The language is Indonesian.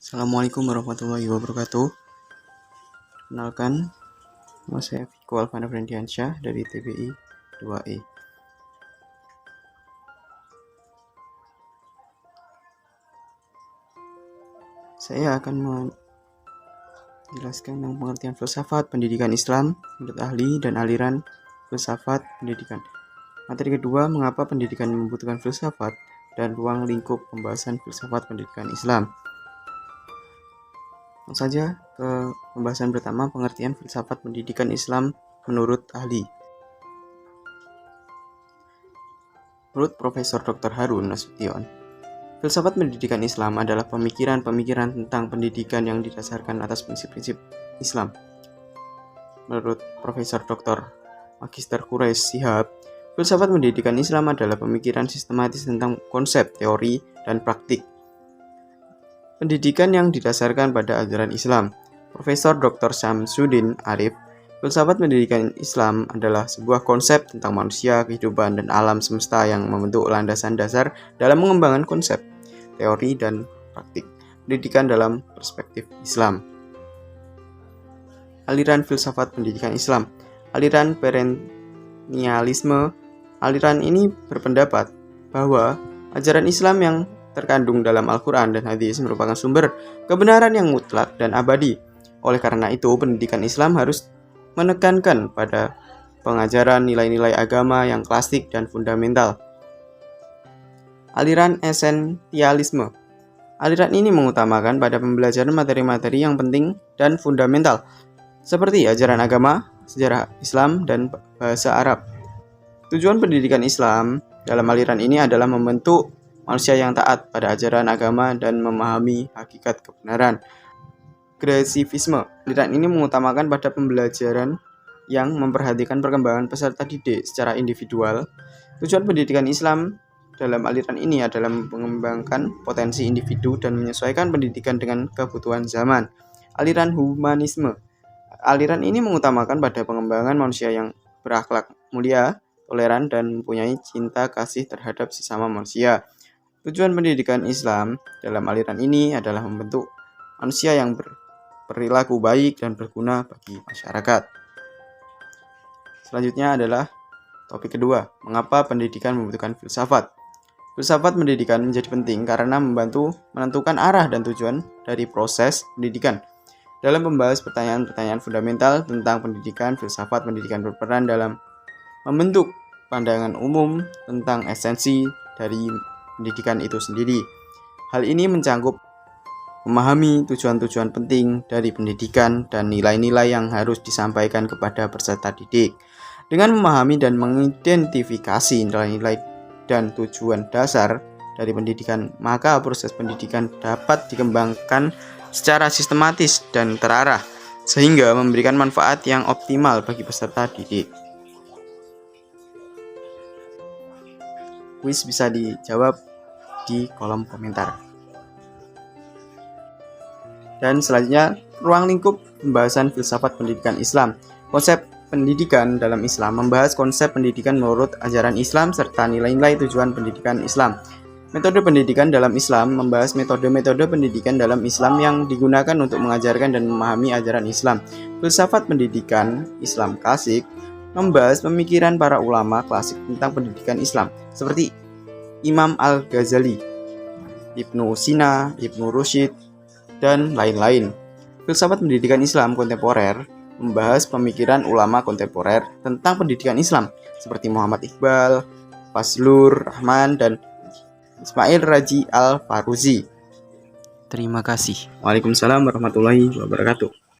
Assalamualaikum warahmatullahi wabarakatuh. Kenalkan, nama saya Viko Alvana Frendiansyah dari TBI 2E. Saya akan menjelaskan tentang pengertian filsafat pendidikan Islam menurut ahli dan aliran filsafat pendidikan. Materi kedua, mengapa pendidikan membutuhkan filsafat dan ruang lingkup pembahasan filsafat pendidikan Islam. Langsung saja ke pembahasan pertama, pengertian filsafat pendidikan Islam menurut ahli. Menurut Profesor Dr. Harun Nasution, filsafat pendidikan Islam adalah pemikiran-pemikiran tentang pendidikan yang didasarkan atas prinsip-prinsip Islam. Menurut Profesor Dr. Magister Quraish Shihab, filsafat pendidikan Islam adalah pemikiran sistematis tentang konsep, teori, dan praktik pendidikan yang didasarkan pada ajaran Islam. Profesor Dr. Syamsuddin Arif, filsafat pendidikan Islam adalah sebuah konsep tentang manusia, kehidupan, dan alam semesta yang membentuk landasan dasar dalam mengembangkan konsep, teori, dan praktik pendidikan dalam perspektif Islam. Aliran filsafat pendidikan Islam. Aliran perennialisme. Aliran ini berpendapat bahwa ajaran Islam yang terkandung dalam Al-Quran dan Hadis merupakan sumber kebenaran yang mutlak dan abadi. Oleh karena itu, pendidikan Islam harus menekankan pada pengajaran nilai-nilai agama yang klasik dan fundamental. Aliran esensialisme. Aliran ini mengutamakan pada pembelajaran materi-materi yang penting dan fundamental, seperti ajaran agama, sejarah Islam, dan bahasa Arab. Tujuan pendidikan Islam dalam aliran ini adalah membentuk manusia yang taat pada ajaran agama dan memahami hakikat kebenaran. Gresivisme. Aliran ini mengutamakan pada pembelajaran yang memperhatikan perkembangan peserta didik secara individual. Tujuan pendidikan Islam dalam aliran ini adalah mengembangkan potensi individu dan menyesuaikan pendidikan dengan kebutuhan zaman. Aliran humanisme. Aliran ini mengutamakan pada pengembangan manusia yang berakhlak mulia, toleran, dan mempunyai cinta kasih terhadap sesama manusia. Tujuan pendidikan Islam dalam aliran ini adalah membentuk manusia yang berperilaku baik dan berguna bagi masyarakat. Selanjutnya adalah topik kedua, mengapa pendidikan membutuhkan filsafat. Filsafat pendidikan menjadi penting karena membantu menentukan arah dan tujuan dari proses pendidikan. Dalam membahas pertanyaan-pertanyaan fundamental tentang pendidikan, filsafat pendidikan berperan dalam membentuk pandangan umum tentang esensi dari pendidikan itu sendiri. Hal ini mencakup memahami tujuan-tujuan penting dari pendidikan dan nilai-nilai yang harus disampaikan kepada peserta didik. Dengan memahami dan mengidentifikasi nilai-nilai dan tujuan dasar dari pendidikan, maka proses pendidikan dapat dikembangkan secara sistematis dan terarah, sehingga memberikan manfaat yang optimal bagi peserta didik. Kuis bisa dijawab di kolom komentar. Dan selanjutnya, ruang lingkup pembahasan filsafat pendidikan Islam. Konsep pendidikan dalam Islam membahas konsep pendidikan menurut ajaran Islam serta nilai-nilai tujuan pendidikan Islam. Metode pendidikan dalam Islam membahas metode-metode pendidikan dalam Islam yang digunakan untuk mengajarkan dan memahami ajaran Islam. Filsafat pendidikan Islam klasik membahas pemikiran para ulama klasik tentang pendidikan Islam, seperti Imam Al-Ghazali, Ibnu Sina, Ibnu Rushd, dan lain-lain. Filsafat pendidikan Islam kontemporer membahas pemikiran ulama kontemporer tentang pendidikan Islam, seperti Muhammad Iqbal, Fazlur Rahman, dan Ismail Raji Al-Faruzi. Terima kasih. Waalaikumsalam warahmatullahi wabarakatuh.